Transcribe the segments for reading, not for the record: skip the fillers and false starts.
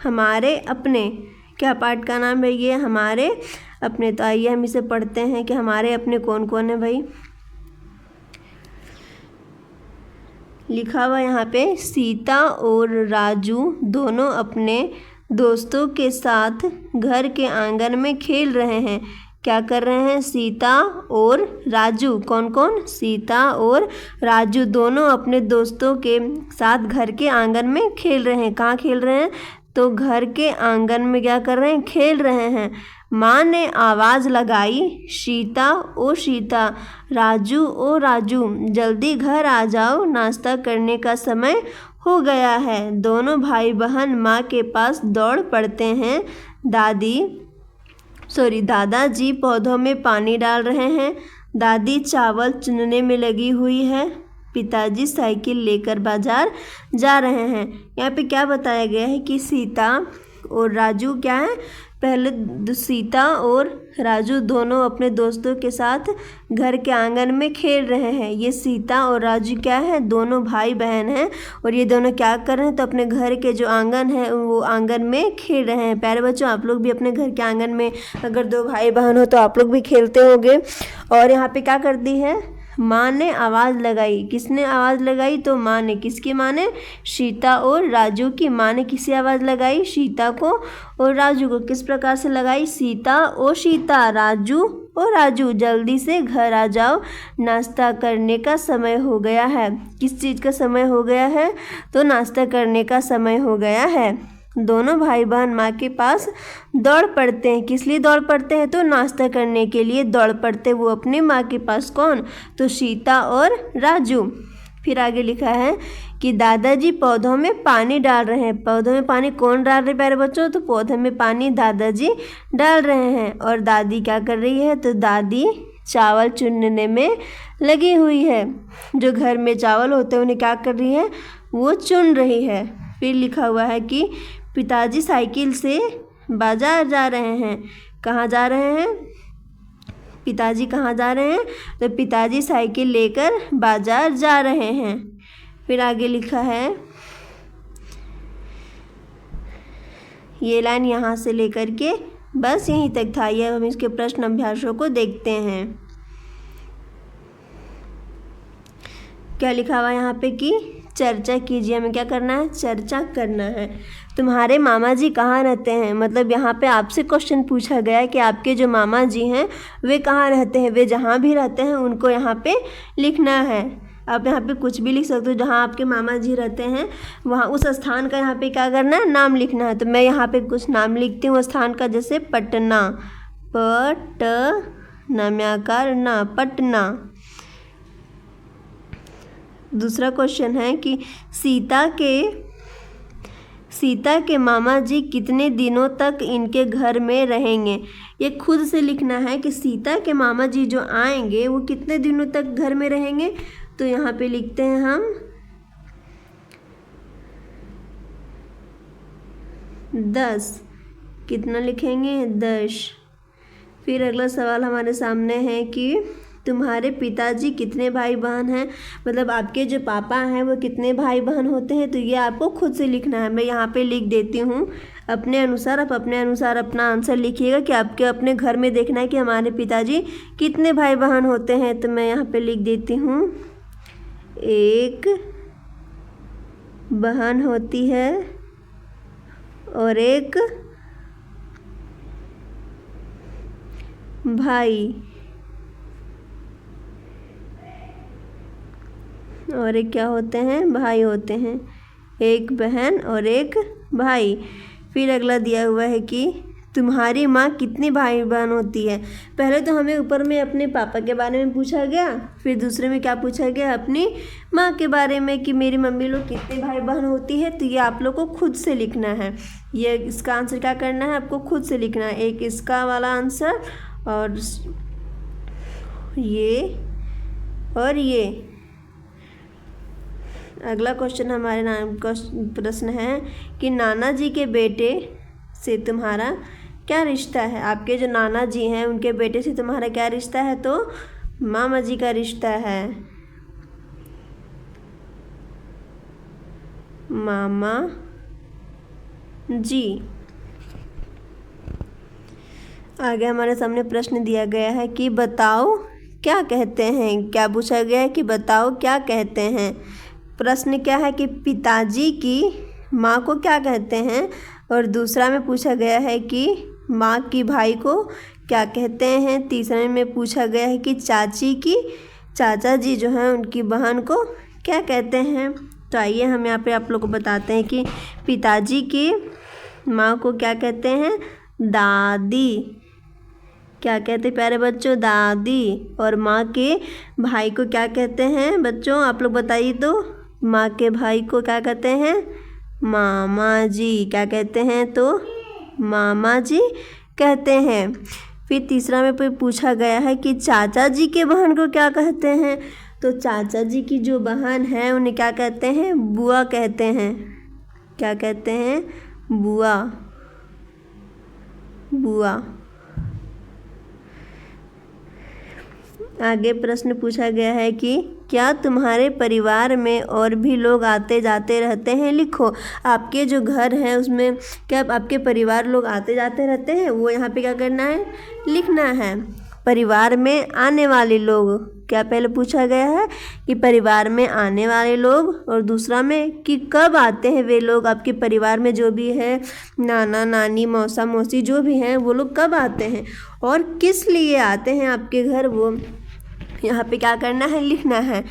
हमारे अपने, क्या पाठ का नाम है ये? हमारे अपने। तो आइए हम इसे पढ़ते हैं कि हमारे अपने कौन कौन है भाई। लिखा हुआ यहाँ पे, सीता और राजू दोनों अपने दोस्तों के साथ घर के आंगन में खेल रहे हैं। क्या कर रहे हैं? सीता और राजू, कौन कौन? सीता और राजू दोनों अपने दोस्तों के साथ घर के आंगन में खेल रहे हैं। कहाँ खेल रहे हैं? तो घर के आंगन में क्या कर रहे हैं? खेल रहे हैं। माँ ने आवाज़ लगाई, सीता ओ सीता, राजू ओ राजू, जल्दी घर आ जाओ, नाश्ता करने का समय हो गया है। दोनों भाई बहन माँ के पास दौड़ पड़ते हैं। दादाजी पौधों में पानी डाल रहे हैं। दादी चावल चुनने में लगी हुई है। पिताजी साइकिल लेकर बाजार जा रहे हैं। यहाँ पे क्या बताया गया है कि सीता और राजू क्या है? पहले सीता और राजू दोनों अपने दोस्तों के साथ घर के आंगन में खेल रहे हैं। ये सीता और राजू क्या है? दोनों भाई बहन हैं। और ये दोनों क्या कर रहे हैं? तो अपने घर के जो आंगन है वो आंगन में खेल रहे हैं। प्यारे बच्चों, आप लोग भी अपने घर के आंगन में अगर दो भाई बहन हो तो आप लोग भी खेलते होंगे। और यहाँ पे क्या कर दी है? माँ ने आवाज़ लगाई। किसने आवाज़ लगाई? तो माँ ने। किसकी माँ ने? सीता और राजू की माँ ने किसी आवाज़ लगाई? सीता को और राजू को। किस प्रकार से लगाई? सीता ओ सीता, राजू ओ राजू, जल्दी से घर आ जाओ, नाश्ता करने का समय हो गया है। किस चीज़ का समय हो गया है? तो नाश्ता करने का समय हो गया है। दोनों भाई बहन माँ के पास दौड़ पड़ते हैं। किस लिए दौड़ पड़ते हैं? तो नाश्ता करने के लिए दौड़ पड़ते वो अपनी माँ के पास। कौन? तो सीता और राजू। फिर आगे लिखा है कि दादाजी पौधों में पानी डाल रहे हैं। पौधों में पानी कौन डाल रहे प्यारे बच्चों? तो पौधों में पानी दादाजी डाल रहे हैं। और दादी क्या कर रही है? तो दादी चावल चुनने में लगी हुई है। जो घर में चावल होते हैं उन्हें क्या कर रही है? वो चुन रही है। फिर लिखा हुआ है कि पिताजी साइकिल से बाजार जा रहे हैं। कहाँ जा रहे हैं? पिताजी कहाँ जा रहे हैं? तो पिताजी साइकिल लेकर बाजार जा रहे हैं। फिर आगे लिखा है, ये लाइन यहाँ से लेकर के बस यहीं तक था। ये हम इसके प्रश्न अभ्यासों को देखते हैं। क्या लिखा हुआ यहाँ पे कि चर्चा कीजिए। हमें क्या करना है? चर्चा करना है। तुम्हारे मामा जी कहाँ रहते हैं? मतलब यहाँ पे आपसे क्वेश्चन पूछा गया है कि आपके जो मामा जी हैं वे कहाँ रहते हैं। वे जहाँ भी रहते हैं उनको यहाँ पे लिखना है। आप यहाँ पे कुछ भी लिख सकते हो। जहाँ आपके मामा जी रहते हैं वहाँ उस स्थान का यहाँ पे क्या करना है? नाम लिखना है। तो मैं यहाँ पे कुछ नाम लिखती हूँ स्थान का, जैसे पटना, पटनाम्याकार ना, पटना। दूसरा क्वेश्चन है कि सीता के मामा जी कितने दिनों तक इनके घर में रहेंगे। ये खुद से लिखना है कि सीता के मामा जी जो आएंगे वो कितने दिनों तक घर में रहेंगे। तो यहाँ पे लिखते हैं हम 10। कितना लिखेंगे? 10। फिर अगला सवाल हमारे सामने है कि तुम्हारे पिताजी कितने भाई बहन हैं। मतलब आपके जो पापा हैं वो कितने भाई बहन होते हैं। तो ये आपको खुद से लिखना है। मैं यहाँ पे लिख देती हूँ अपने अनुसार। आप अपने अनुसार अपना आंसर लिखिएगा कि आपके अपने घर में देखना है कि हमारे पिताजी कितने भाई बहन होते हैं। तो मैं यहाँ पे लिख देती हूँ, एक बहन होती है और एक भाई, और एक क्या होते हैं? भाई होते हैं। एक बहन और एक भाई। फिर अगला दिया हुआ है कि तुम्हारी माँ कितनी भाई बहन होती है। पहले तो हमें ऊपर में अपने पापा के बारे में पूछा गया, फिर दूसरे में क्या पूछा गया? अपनी माँ के बारे में कि मेरी मम्मी लोग कितने भाई बहन होती है। तो ये आप लोग को खुद से लिखना है। ये इसका आंसर क्या करना है? आपको खुद से लिखना है। एक इसका वाला आंसर और ये। अगला क्वेश्चन हमारे नाम का प्रश्न है कि नाना जी के बेटे से तुम्हारा क्या रिश्ता है। आपके जो नाना जी हैं उनके बेटे से तुम्हारा क्या रिश्ता है? तो मामा जी का रिश्ता है। मामा जी। आगे हमारे सामने प्रश्न दिया गया है कि बताओ क्या कहते हैं। क्या पूछा गया है कि बताओ क्या कहते हैं। प्रश्न क्या है कि पिताजी की माँ को क्या कहते हैं, और दूसरा में पूछा गया है कि माँ की भाई को क्या कहते हैं। तीसरे में पूछा गया है कि चाचा जी जो हैं उनकी बहन को क्या कहते हैं। तो आइए हम यहाँ पे आप लोग को बताते हैं कि पिताजी की माँ को क्या कहते हैं, दादी। क्या कहते हैं प्यारे बच्चों, दादी। और माँ के भाई को क्या कहते हैं बच्चों, आप लोग बताइए तो। माँ के भाई को क्या कहते हैं, मामा जी। क्या कहते हैं तो मामा जी कहते हैं। फिर तीसरा में पूछा गया है कि चाचा जी के बहन को क्या कहते हैं। तो चाचा जी की जो बहन है उन्हें क्या कहते हैं, बुआ कहते हैं। क्या कहते हैं, बुआ। आगे प्रश्न पूछा गया है कि क्या तुम्हारे परिवार में और भी लोग आते जाते रहते हैं। लिखो, आपके जो घर है उसमें क्या आपके परिवार लोग आते जाते रहते हैं, वो यहाँ पे क्या करना है, लिखना है। परिवार में आने वाले लोग, क्या पहले पूछा गया है कि परिवार में आने वाले लोग, और दूसरा में कि कब आते हैं वे लोग। आपके परिवार में जो भी है, नाना नानी मौसा मौसी जो भी हैं, वो लोग कब आते हैं और किस लिए आते हैं आपके घर, वो यहाँ पे क्या करना है, लिखना है।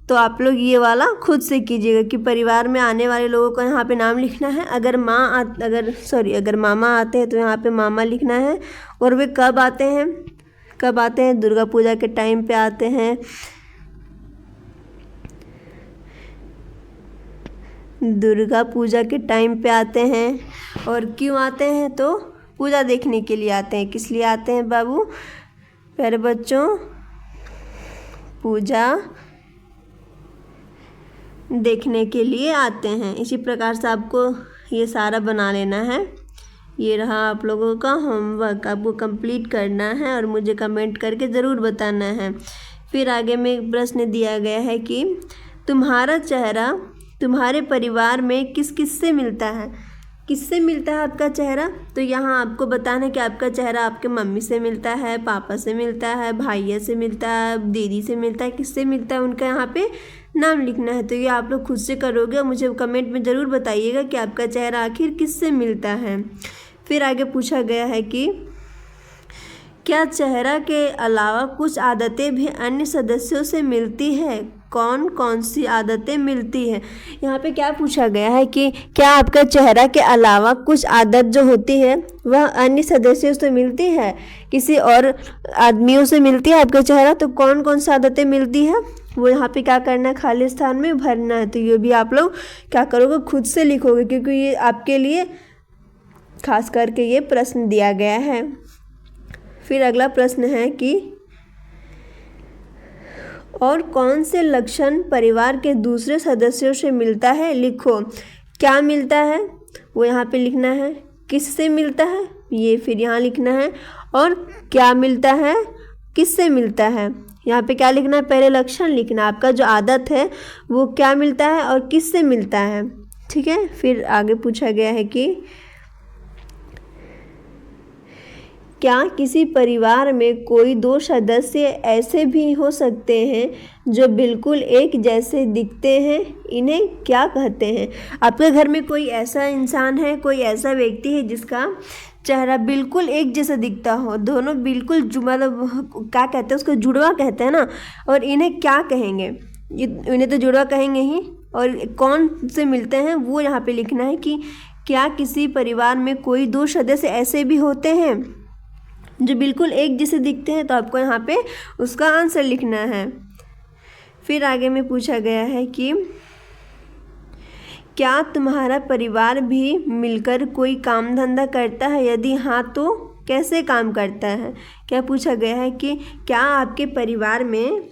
तो आप लोग ये वाला खुद से कीजिएगा कि परिवार में आने वाले लोगों का यहाँ पे नाम लिखना है। अगर मामा आते हैं तो यहाँ पे मामा लिखना है। और वे कब आते हैं, दुर्गा पूजा के टाइम पे आते हैं। दुर्गा पूजा के टाइम पे आते हैं। और क्यों आते हैं, तो पूजा देखने के लिए आते हैं। किस लिए आते हैं बाबू, प्यारे बच्चों, पूजा देखने के लिए आते हैं। इसी प्रकार से आपको ये सारा बना लेना है। ये रहा आप लोगों का होमवर्क, आपको कंप्लीट करना है और मुझे कमेंट करके ज़रूर बताना है। फिर आगे में प्रश्न दिया गया है कि तुम्हारा चेहरा तुम्हारे परिवार में किस किस से मिलता है। किससे मिलता है आपका चेहरा, तो यहाँ आपको बताना है कि आपका चेहरा आपके मम्मी से मिलता है, पापा से मिलता है, भाइया से मिलता है, दीदी से मिलता है, किससे मिलता है, उनका यहाँ पे नाम लिखना है। तो ये आप लोग खुद से करोगे और मुझे कमेंट में ज़रूर बताइएगा कि आपका चेहरा आखिर किससे मिलता है। फिर आगे पूछा गया है कि क्या चेहरा के अलावा कुछ आदतें भी अन्य सदस्यों से मिलती है। कौन कौन सी आदतें मिलती है। यहाँ पे क्या पूछा गया है कि क्या आपका चेहरा के अलावा कुछ आदत जो होती है वह अन्य सदस्यों से मिलती है, किसी और आदमियों से मिलती है आपका चेहरा। तो कौन कौन सी आदतें मिलती है वो यहाँ पे क्या करना है, खाली स्थान में भरना है। तो ये भी आप लोग क्या करोगे, खुद से लिखोगे, क्योंकि ये आपके लिए खास करके ये प्रश्न दिया गया है। फिर अगला प्रश्न है कि और कौन से लक्षण परिवार के दूसरे सदस्यों से मिलता है। लिखो, क्या मिलता है वो यहाँ पे लिखना है, किससे मिलता है ये फिर यहाँ लिखना है, और क्या मिलता है किससे मिलता है। यहाँ पे क्या लिखना है, पहले लक्षण लिखना है, आपका जो आदत है वो क्या मिलता है और किससे मिलता है। ठीक है। फिर आगे पूछा गया है कि क्या किसी परिवार में कोई दो सदस्य ऐसे भी हो सकते हैं जो बिल्कुल एक जैसे दिखते हैं, इन्हें क्या कहते हैं। आपके घर में कोई ऐसा इंसान है, कोई ऐसा व्यक्ति है जिसका चेहरा बिल्कुल एक जैसा दिखता हो, दोनों बिल्कुल मतलब क्या कहते हैं उसको, जुड़वा कहते हैं ना। और इन्हें क्या कहेंगे, इन्हें तो जुड़वा कहेंगे ही। और कौन से मिलते हैं वो यहाँ पे लिखना है कि क्या किसी परिवार में कोई दो सदस्य ऐसे भी होते हैं जो बिल्कुल एक जैसे दिखते हैं। तो आपको यहाँ पे उसका आंसर लिखना है। फिर आगे में पूछा गया है कि क्या तुम्हारा परिवार भी मिलकर कोई काम धंधा करता है, यदि हाँ तो कैसे काम करता है। क्या पूछा गया है कि क्या आपके परिवार में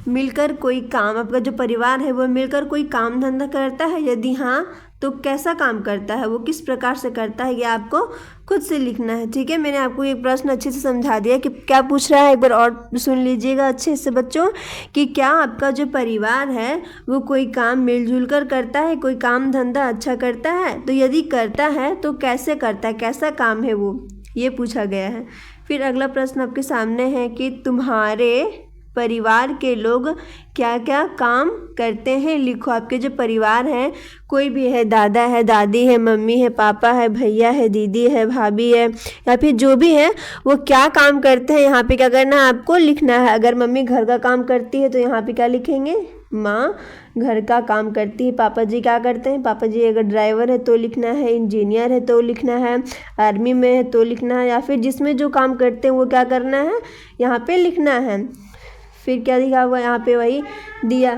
मिलकर कोई काम, आपका जो परिवार है वो मिलकर कोई काम धंधा करता है, यदि हाँ तो कैसा काम करता है, वो किस प्रकार से करता है, ये आपको खुद से लिखना है। ठीक है, मैंने आपको ये प्रश्न अच्छे से समझा दिया कि क्या पूछ रहा है, एक बार और सुन लीजिएगा अच्छे से बच्चों कि क्या आपका जो परिवार है वो कोई काम मिलजुल कर करता है, कोई काम धंधा अच्छा करता है, तो यदि करता है तो कैसे करता है, कैसा काम है वो, ये पूछा गया है। फिर अगला प्रश्न आपके सामने है कि तुम्हारे परिवार के लोग क्या क्या काम करते हैं, लिखो। आपके जो परिवार हैं, कोई भी है, दादा है, दादी है, मम्मी है, पापा है, भैया है, दीदी है, भाभी है, या फिर जो भी है वो क्या काम करते हैं, यहाँ पे क्या करना है, आपको लिखना है। अगर मम्मी घर का काम करती है तो यहाँ पे क्या लिखेंगे, माँ घर का काम करती है। पापा जी क्या करते हैं, पापा जी अगर ड्राइवर है तो लिखना है, इंजीनियर है तो लिखना है, आर्मी में है तो लिखना है, या फिर जिसमें जो काम करते हैं वो क्या करना है, यहाँ पे लिखना है। फिर क्या लिखा हुआ यहाँ पे, वही दिया।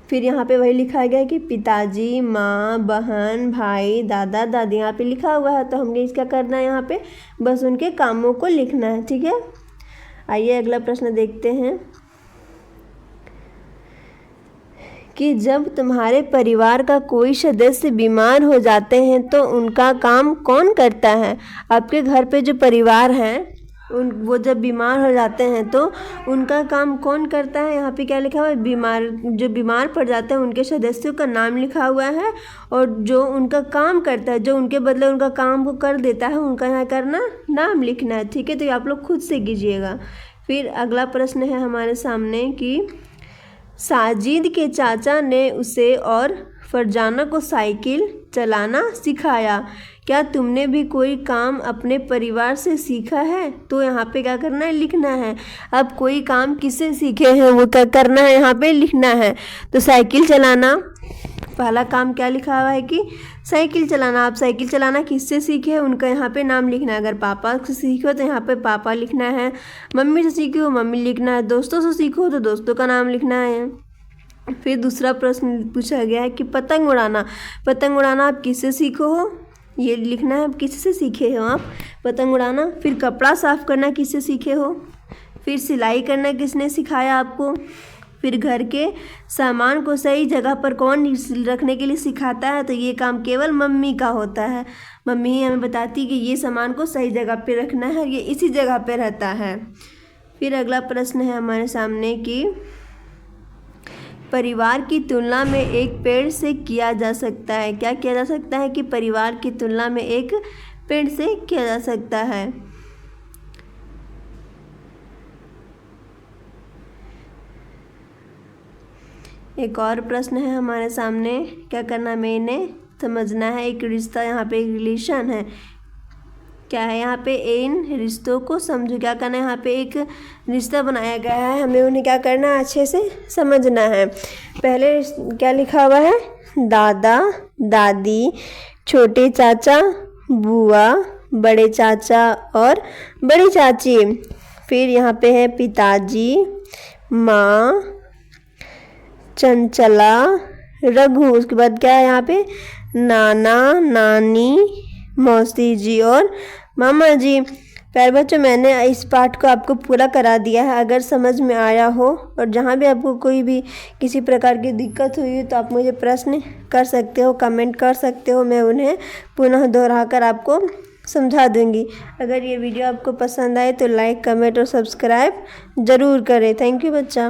फिर यहाँ पे वही लिखा गया कि पिताजी, माँ, बहन, भाई, दादा, दादी, यहाँ पे लिखा हुआ है। तो हमने इसका करना है, यहाँ पे बस उनके कामों को लिखना है। ठीक है, आइए अगला प्रश्न देखते हैं कि जब तुम्हारे परिवार का कोई सदस्य बीमार हो जाते हैं तो उनका काम कौन करता है। आपके घर पे जो परिवार हैं वो जब बीमार हो जाते हैं तो उनका काम कौन करता है। यहाँ पे क्या लिखा हुआ है, जो बीमार पड़ जाते हैं उनके सदस्यों का नाम लिखा हुआ है, और जो उनका काम करता है, जो उनके बदले उनका काम को कर देता है, उनका यहाँ करना नाम लिखना है। ठीक है, तो ये आप लोग खुद से कीजिएगा। फिर अगला प्रश्न है हमारे सामने कि साजिद के चाचा ने उसे और फरजाना को साइकिल चलाना सिखाया, क्या तुमने भी कोई काम अपने परिवार से सीखा है। तो यहाँ पे क्या करना है, लिखना है। अब कोई काम किससे सीखे हैं वो क्या करना है, यहाँ पे लिखना है। तो साइकिल चलाना, पहला काम क्या लिखा हुआ है कि साइकिल चलाना। आप साइकिल चलाना किससे सीखे हैं, उनका यहाँ पे नाम लिखना है। अगर पापा से सीखे हो तो यहाँ पे पापा लिखना है, मम्मी से सीखे हो मम्मी लिखना है, दोस्तों से सीखो तो दोस्तों का नाम लिखना है। फिर दूसरा प्रश्न पूछा गया है कि पतंग उड़ाना। पतंग उड़ाना आप किससे सीखो हो, ये लिखना है, आप किससे सीखे हो आप पतंग उड़ाना। फिर कपड़ा साफ करना किससे सीखे हो। फिर सिलाई करना किसने सिखाया आपको। फिर घर के सामान को सही जगह पर कौन रखने के लिए सिखाता है, तो ये काम केवल मम्मी का होता है। मम्मी ही हमें बताती है कि ये सामान को सही जगह पे रखना है, ये इसी जगह पे रहता है। फिर अगला प्रश्न है हमारे सामने कि परिवार की तुलना में एक पेड़ से किया जा सकता है। क्या किया जा सकता है कि परिवार की तुलना में एक पेड़ से किया जा सकता है। एक और प्रश्न है हमारे सामने, क्या करना है, मैंने समझना है। एक रिश्ता, यहाँ पे एक रिलेशन है, क्या है यहाँ पे, इन रिश्तों को समझो। क्या करना है, यहाँ पे एक रिश्ता बनाया गया है, हमें उन्हें क्या करना है, अच्छे से समझना है। पहले क्या लिखा हुआ है, दादा, दादी, छोटे चाचा, बुआ, बड़े चाचा और बड़ी चाची। फिर यहाँ पे है पिताजी, माँ, चंचला, रघु। उसके बाद क्या है यहाँ पे, नाना, नानी, मौसी जी और मामा जी। प्यारे बच्चों, मैंने इस पाठ को आपको पूरा करा दिया है। अगर समझ में आया हो और जहाँ भी आपको कोई भी किसी प्रकार की दिक्कत हुई हो तो आप मुझे प्रश्न कर सकते हो, कमेंट कर सकते हो, मैं उन्हें पुनः दोहरा कर आपको समझा दूँगी। अगर ये वीडियो आपको पसंद आए तो लाइक, कमेंट और सब्सक्राइब ज़रूर करें। थैंक यू बच्चा।